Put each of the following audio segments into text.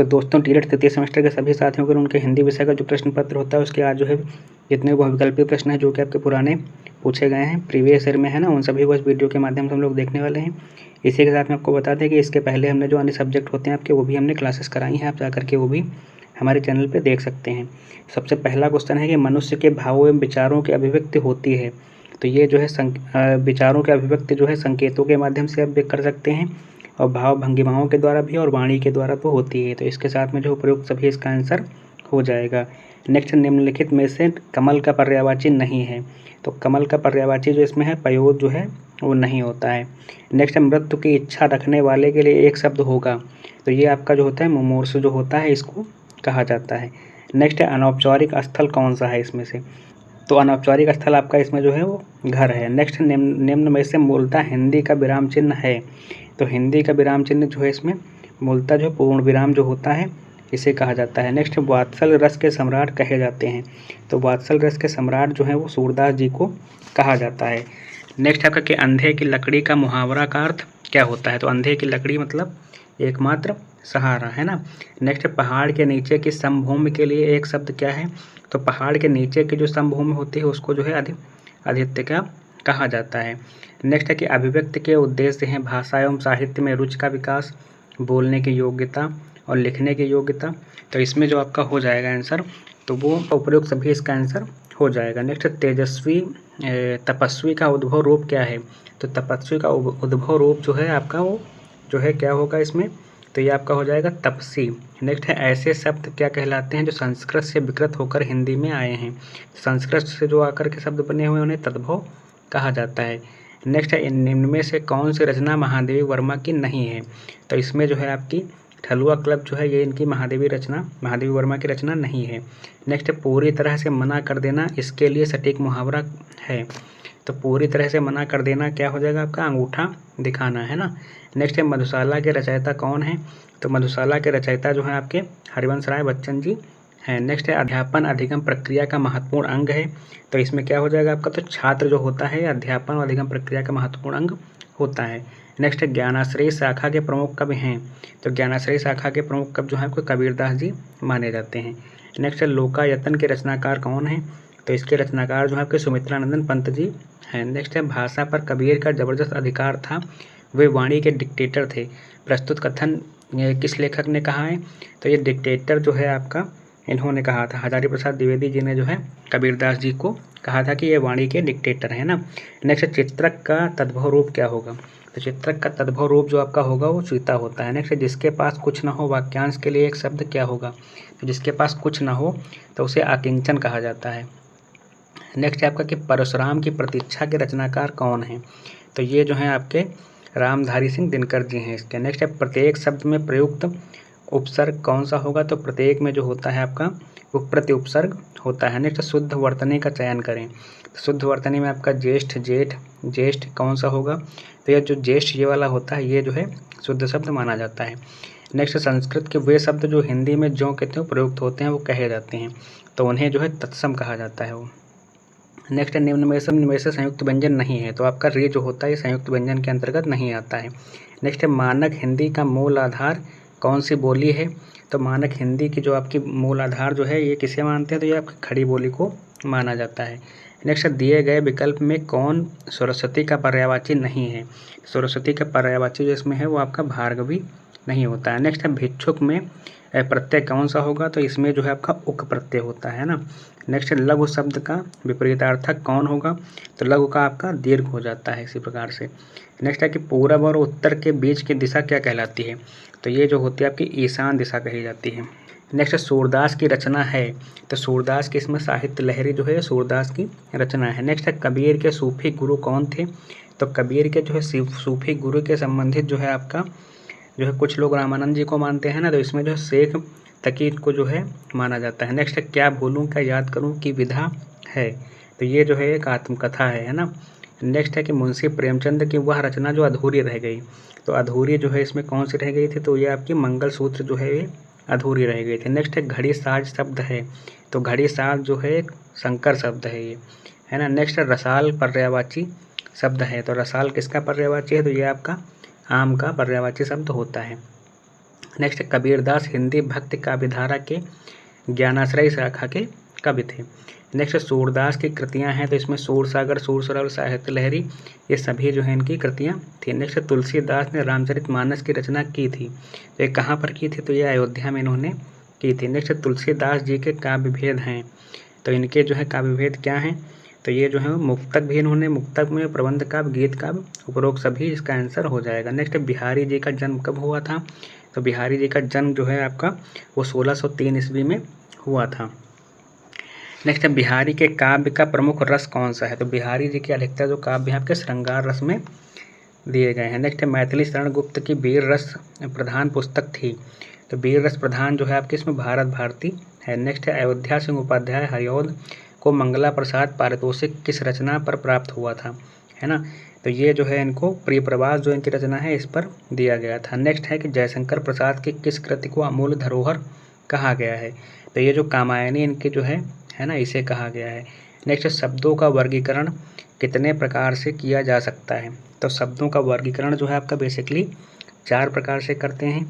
तो दोस्तों टीलेट तृतीय सेमेस्टर के सभी साथियों को उनके हिंदी विषय का जो प्रश्न पत्र होता है उसके आज जो है जितने बहुविकल्पीय प्रश्न हैं जो कि आपके पुराने पूछे गए हैं प्रीवियस ईयर में है ना, उन सभी को इस वीडियो के माध्यम से हम लोग देखने वाले हैं। इसी के साथ में आपको बता दें कि इसके पहले हमने जो अन्य सब्जेक्ट होते हैं आपके वो भी हमने क्लासेस कराई हैं, आप जाकर के वो भी हमारे चैनल पर देख सकते हैं। सबसे पहला क्वेश्चन है कि मनुष्य के भावों एवं विचारों की अभिव्यक्ति होती है। तो ये जो है विचारों की अभिव्यक्ति जो है संकेतों के माध्यम से आप व्यक्त कर सकते हैं और भाव भंगिमाओं के द्वारा भी और वाणी के द्वारा तो होती है। तो इसके साथ में जो प्रयुक्त सभी इसका आंसर हो जाएगा। नेक्स्ट, निम्नलिखित में से कमल का पर्यायवाची नहीं है। तो कमल का पर्यायवाची जो इसमें है पयोद जो है वो नहीं होता है। नेक्स्ट, मृत्यु की इच्छा रखने वाले के लिए एक शब्द होगा। तो ये आपका जो होता है मुमूर्षु जो होता है इसको कहा जाता है। नेक्स्ट है अनौपचारिक स्थल कौन सा है इसमें से। तो अनौपचारिक स्थल आपका इसमें जो है वो घर है। नेक्स्ट, निम्न में से मूलतः हिंदी का विराम चिन्ह है। तो हिंदी का विराम चिन्ह जो है इसमें मूलतः जो पूर्ण विराम जो होता है इसे कहा जाता है। नेक्स्ट, वात्सल रस के सम्राट कहे जाते हैं। तो वात्सल रस के सम्राट जो है वो सूरदास जी को कहा जाता है। नेक्स्ट आपका कि अंधे की लकड़ी का मुहावरा का अर्थ क्या होता है। तो अंधे की लकड़ी मतलब एकमात्र सहारा है ना। नेक्स्ट, पहाड़ के नीचे की समभूमि के लिए एक शब्द क्या है। तो पहाड़ के नीचे की जो समभूमि होती है उसको जो है आदित्य का कहा जाता है। नेक्स्ट है कि अभिव्यक्ति के उद्देश्य हैं भाषा एवं साहित्य में रुचि का विकास, बोलने की योग्यता और लिखने की योग्यता। तो इसमें जो आपका हो जाएगा आंसर तो वो उपयुक्त सभी इसका आंसर हो जाएगा। नेक्स्ट, तपस्वी का उद्भव रूप क्या है। तो तपस्वी का उद्भव रूप जो है आपका वो जो है क्या होगा इसमें, तो ये आपका हो जाएगा तपसी। नेक्स्ट है ऐसे शब्द क्या कहलाते हैं जो संस्कृत से विकृत होकर हिंदी में आए हैं। संस्कृत से जो आकर के शब्द बने हुए उन्हें तद्भव कहा जाता है। नेक्स्ट है निम्न में से कौन सी रचना महादेवी वर्मा की नहीं है। तो इसमें जो है आपकी ठलुआ क्लब जो है ये इनकी महादेवी वर्मा की रचना नहीं है। नेक्स्ट है पूरी तरह से मना कर देना, इसके लिए सटीक मुहावरा है। तो पूरी तरह से मना कर देना क्या हो जाएगा आपका अंगूठा दिखाना है ना। नेक्स्ट है मधुशाला के रचयिता कौन है। तो मधुशाला के रचयिता जो है आपके हरिवंश राय बच्चन जी हैं। नेक्स्ट है अध्यापन अधिगम प्रक्रिया का महत्वपूर्ण अंग है। तो इसमें क्या हो जाएगा आपका, तो छात्र जो होता है अध्यापन और अधिगम प्रक्रिया का महत्वपूर्ण अंग होता है। नेक्स्ट है ज्ञानाश्रयी शाखा के प्रमुख कवि हैं। तो ज्ञानाश्रयी शाखा के प्रमुख कवि जो हैं आपको कबीरदास जी माने जाते हैं। नेक्स्ट है लोकायतन के रचनाकार कौन है। तो इसके रचनाकार जो है आपके सुमित्रानंदन पंत जी हैं। नेक्स्ट है भाषा पर कबीर का जबरदस्त अधिकार था, वे वाणी के डिक्टेटर थे। प्रस्तुत कथन किस लेखक ने कहा है। तो ये डिक्टेटर जो है आपका इन्होंने कहा था, हजारी प्रसाद द्विवेदी जी ने जो है कबीरदास जी को कहा था कि ये वाणी के डिक्टेटर है ना। नेक्स्ट चित्रक का तद्भव रूप क्या होगा। तो चित्रक का तद्भव रूप जो आपका होगा वो चीता होता है। नेक्स्ट जिसके पास कुछ ना हो वाक्यांश के लिए एक शब्द क्या होगा। तो जिसके पास कुछ ना हो तो उसे आकिंचन कहा जाता है। नेक्स्ट आपका कि परशुराम की प्रतीक्षा के रचनाकार कौन है। तो ये जो है आपके रामधारी सिंह दिनकर जी हैं इसके। नेक्स्ट है प्रत्येक शब्द में प्रयुक्त उपसर्ग कौन सा होगा। तो प्रत्येक में जो होता है आपका वो प्रति उपसर्ग होता है। नेक्स्ट शुद्ध वर्तनी का चयन करें। तो शुद्ध वर्तनी में आपका ज्येष्ठ ज्येष्ठ कौन सा होगा। तो ये जो ज्येष्ठ ये वाला होता है ये जो है शुद्ध शब्द माना जाता है। नेक्स्ट संस्कृत के वे शब्द जो हिंदी में जो कहते हैं प्रयुक्त होते हैं वो कहे जाते हैं, तो उन्हें जो है तत्सम कहा जाता है वो। नेक्स्ट निम्न में से संयुक्त व्यंजन नहीं है। तो आपका रे जो होता है ये संयुक्त व्यंजन के अंतर्गत नहीं आता है। नेक्स्ट है मानक हिंदी का मूल आधार कौन सी बोली है। तो मानक हिंदी की जो आपकी मूल आधार जो है ये किसे मानते हैं। तो ये आपकी खड़ी बोली को माना जाता है। नेक्स्ट दिए गए विकल्प में कौन सरस्वती का पर्यायवाची नहीं है। सरस्वती का पर्यायवाची जो इसमें है वो आपका भार्गवी नहीं होता है। नेक्स्ट है भिक्षुक में प्रत्यय कौन सा होगा। तो इसमें जो है आपका उक प्रत्यय होता है ना। नेक्स्ट लघु शब्द का विपरीतार्थक कौन होगा। तो लघु का आपका दीर्घ हो जाता है इसी प्रकार से। नेक्स्ट है कि पूरब और उत्तर के बीच की दिशा क्या कहलाती है। तो ये जो होती है आपकी ईशान दिशा कही जाती है। नेक्स्ट सूरदास की रचना है। तो सूरदास की इसमें साहित्य लहरी जो है सूरदास की रचना है। नेक्स्ट है कबीर के सूफी गुरु कौन थे। तो कबीर के जो है सूफी गुरु के संबंधित जो है आपका जो है कुछ लोग रामानंद जी को मानते हैं ना, तो इसमें जो है शेख तकीत को जो है माना जाता है। नेक्स्ट है क्या भूलूं क्या याद करूं की विधा है। तो ये जो है एक आत्मकथा है ना। नेक्स्ट है कि मुंशी प्रेमचंद की वह रचना जो अधूरी रह गई। तो अधूरी जो है इसमें कौन सी रह गई थी। तो ये आपकी मंगलसूत्र जो है ये अधूरी रह गई थी। नेक्स्ट है घड़ी साज शब्द है। तो घड़ी साज जो है एक संकर शब्द है ये है ना। नेक्स्ट है रसाल पर्यायवाची शब्द है। तो रसाल किसका पर्यायवाची है। तो ये आपका आम का पर्यायवाची शब्द होता है। नेक्स्ट कबीरदास हिंदी भक्ति काव्यधारा के ज्ञानाश्रय शाखा के कवि थे। नेक्स्ट सूरदास की कृतियां हैं, तो इसमें सूरसागर, सूरसरल, साहित्य लहरी, ये सभी जो है इनकी कृतियां थी। नेक्स्ट तुलसीदास ने रामचरितमानस की रचना की थी, तो ये कहाँ पर की थी, तो ये अयोध्या में इन्होंने की थी। नेक्स्ट तुलसीदास जी के काव्य भेद हैं, तो इनके जो है काव्य भेद क्या हैं, तो ये जो है मुक्तक भी इन्होंने, मुक्तक में प्रबंध काव्य, गीत काव्य, उपरोक्त सभी, इसका आंसर हो जाएगा। नेक्स्ट बिहारी जी का जन्म कब हुआ था, तो बिहारी जी का जन्म जो है आपका वो 1603 ईस्वी में हुआ था। नेक्स्ट बिहारी के काव्य का प्रमुख रस कौन सा है, तो बिहारी जी के अधिकतर जो काव्य हैं आपके श्रृंगार रस में दिए गए हैं। नेक्स्ट मैथिली शरण गुप्त की वीर रस प्रधान पुस्तक थी, तो वीर रस प्रधान जो है आपके इसमें भारत भारती है। नेक्स्ट अयोध्या सिंह उपाध्याय हरिऔध को मंगला प्रसाद पारितोषिक किस रचना पर प्राप्त हुआ था, है ना, तो ये जो है इनको प्रिय प्रवास जो इनकी रचना है इस पर दिया गया था। नेक्स्ट है कि जयशंकर प्रसाद की किस कृति को अमूल्य धरोहर कहा गया है, तो ये जो कामायनी इनकी जो है ना, इसे कहा गया है। नेक्स्ट शब्दों का वर्गीकरण कितने प्रकार से किया जा सकता है, तो शब्दों का वर्गीकरण जो है आपका बेसिकली 4 प्रकार से करते हैं।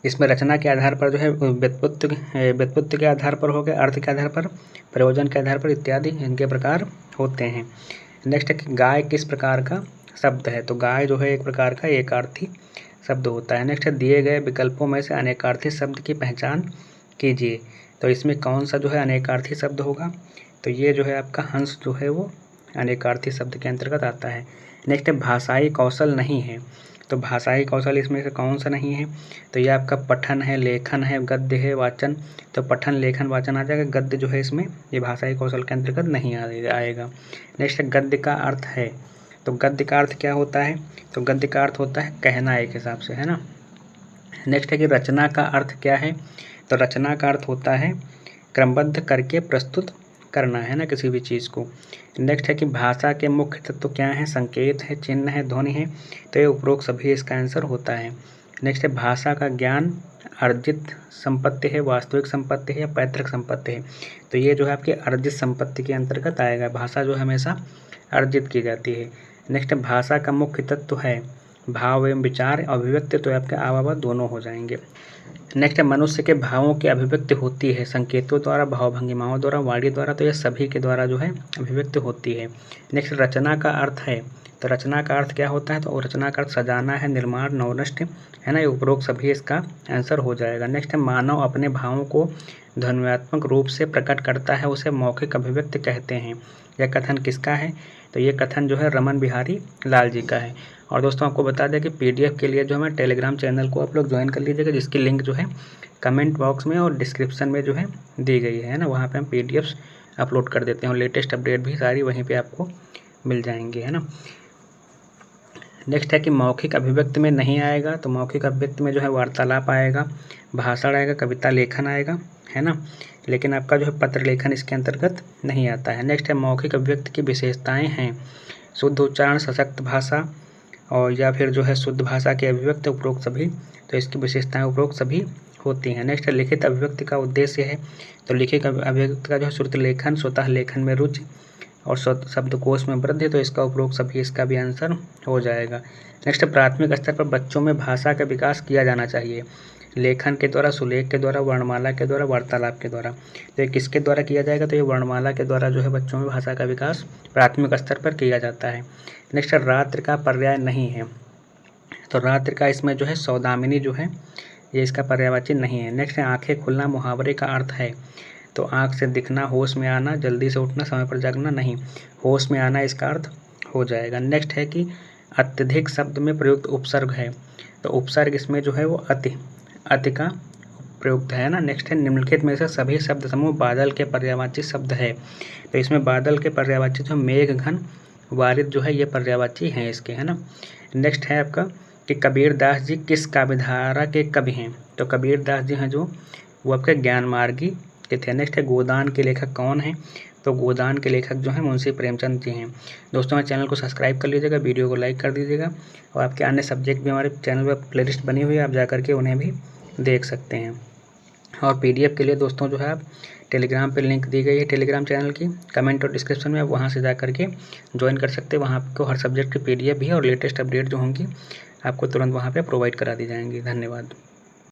इसमें रचना के आधार पर जो है व्युत्पत्ति के आधार पर हो गया, अर्थ के आधार पर, प्रयोजन के आधार पर इत्यादि इनके प्रकार होते हैं। नेक्स्ट है कि गाय किस प्रकार का शब्द है, तो गाय जो है एक प्रकार का एकार्थी शब्द होता है। नेक्स्ट है दिए गए विकल्पों में से अनेकार्थी शब्द की पहचान कीजिए, तो इसमें कौन सा जो है अनेकार्थी शब्द होगा, तो ये जो है आपका हंस जो है वो अनेकार्थी शब्द के अंतर्गत आता है। नेक्स्ट है भाषाई कौशल नहीं है, तो भाषाई कौशल इसमें से कौन सा नहीं है, तो ये आपका पठन है, लेखन है, गद्य है, वाचन, तो पठन लेखन वाचन आ जाएगा। गद्य जो है इसमें ये भाषाई कौशल के अंतर्गत नहीं आएगा। नेक्स्ट है गद्य का अर्थ है, तो गद्य का अर्थ क्या होता है, तो गद्य का अर्थ होता है कहना एक हिसाब से, है ना। नेक्स्ट है कि रचना का अर्थ क्या है, तो रचना का अर्थ होता है क्रमबद्ध करके प्रस्तुत करना, है ना, किसी भी चीज़ को। नेक्स्ट है कि भाषा के मुख्य तत्व क्या हैं, संकेत है, चिन्ह है, ध्वनि है, तो ये उपरोक्त सभी इसका आंसर होता है। नेक्स्ट है भाषा का ज्ञान अर्जित संपत्ति है, वास्तविक संपत्ति है या पैतृक संपत्ति है, तो ये जो है आपकी अर्जित संपत्ति के अंतर्गत आएगा। भाषा जो हमेशा अर्जित की जाती है। नेक्स्ट भाषा का मुख्य तत्व है भाव एवं विचार, अभिव्यक्ति, तो आपके आवावा दोनों हो जाएंगे। नेक्स्ट मनुष्य के भावों की अभिव्यक्ति होती है संकेतों द्वारा, भाव भंगिमाओं द्वारा, वाणी द्वारा, तो यह सभी के द्वारा जो है अभिव्यक्ति होती है। नेक्स्ट रचना का अर्थ है, तो रचना का अर्थ क्या होता है, तो रचना का अर्थ सजाना है, निर्माण, नवनष्ट, है ना, ये उपरोक्त सभी इसका आंसर हो जाएगा। नेक्स्ट मानव अपने भावों को ध्वन्यात्मक रूप से प्रकट करता है, उसे मौखिक अभिव्यक्ति कहते हैं। यह कथन किसका है, तो ये कथन जो है रमन बिहारी लाल जी का है। और दोस्तों आपको बता दें कि PDF के लिए जो है टेलीग्राम चैनल को आप लोग ज्वाइन कर लीजिएगा, जिसकी लिंक जो है कमेंट बॉक्स में और डिस्क्रिप्शन में जो है दी गई है ना, वहाँ पे हम PDFs अपलोड कर देते हैं और लेटेस्ट अपडेट भी सारी वहीं पे आपको मिल जाएंगे, है ना। नेक्स्ट है कि मौखिक अभिव्यक्ति में नहीं आएगा, तो मौखिक अभिव्यक्ति में जो है वार्तालाप आएगा, भाषण आएगा, कविता लेखन आएगा, है ना, लेकिन आपका जो है पत्र लेखन इसके अंतर्गत नहीं आता है। नेक्स्ट है मौखिक अभिव्यक्ति की विशेषताएं हैं शुद्ध उच्चारण, सशक्त भाषा और या फिर जो है शुद्ध भाषा की अभिव्यक्ति, उपरोक्त सभी, तो इसकी विशेषताएं उपरोक्त सभी होती हैं। नेक्स्ट है लिखित अभिव्यक्ति का उद्देश्य है, तो लिखित अभिव्यक्ति का जो है श्रुत लेखन, स्वतः लेखन में रुचि और शब्दकोश में वृद्धि, तो इसका उपरोक्त सभी इसका भी आंसर हो जाएगा। नेक्स्ट प्राथमिक स्तर पर बच्चों में भाषा का विकास किया जाना चाहिए, लेखन के द्वारा, सुलेख के द्वारा, वर्णमाला के द्वारा, वार्तालाप के द्वारा, तो ये किसके द्वारा किया जाएगा, तो ये वर्णमाला के द्वारा जो है बच्चों में भाषा का विकास प्राथमिक स्तर पर किया जाता है। नेक्स्ट रात्र का पर्याय नहीं है, तो रात्र का इसमें जो है सौदामिनी जो है ये इसका पर्यायवाची नहीं है। नेक्स्ट है आंखें खुलना मुहावरे का अर्थ है, तो आँख से दिखना, होश में आना, जल्दी से उठना, समय पर जागना, नहीं, होश में आना इसका अर्थ हो जाएगा। नेक्स्ट है कि अत्यधिक शब्द में प्रयुक्त उपसर्ग है, तो उपसर्ग इसमें जो है वो अति का प्रयुक्त है ना। नेक्स्ट है निम्नलिखित में से सभी शब्द समूह बादल के पर्यायवाची शब्द है, तो इसमें बादल के पर्यायवाची जो मेघ, घन, वारिद जो है ये पर्यायवाची हैं इसके, है ना। नेक्स्ट है आपका कि कबीरदास जी किस काव्यधारा के कवि हैं, तो कबीरदास जी हैं जो वो आपके ज्ञान मार्गी के थे। नेक्स्ट है गोदान के लेखक कौन हैं, तो गोदान के लेखक जो हैं मुंशी प्रेमचंद जी हैं। दोस्तों हमारे चैनल को सब्सक्राइब कर लीजिएगा, वीडियो को लाइक कर दीजिएगा और आपके अन्य सब्जेक्ट भी हमारे चैनल पर प्लेलिस्ट बनी हुई है, आप जा करके उन्हें भी देख सकते हैं। और PDF के लिए दोस्तों जो है आप टेलीग्राम पे लिंक दी गई है टेलीग्राम चैनल की, कमेंट और डिस्क्रिप्शन में, आप वहाँ से जा करके ज्वाइन कर सकते हैं। वहाँ आपको हर सब्जेक्ट की PDF भी और लेटेस्ट अपडेट जो होंगी आपको तुरंत वहाँ पे प्रोवाइड करा दी जाएंगी। धन्यवाद।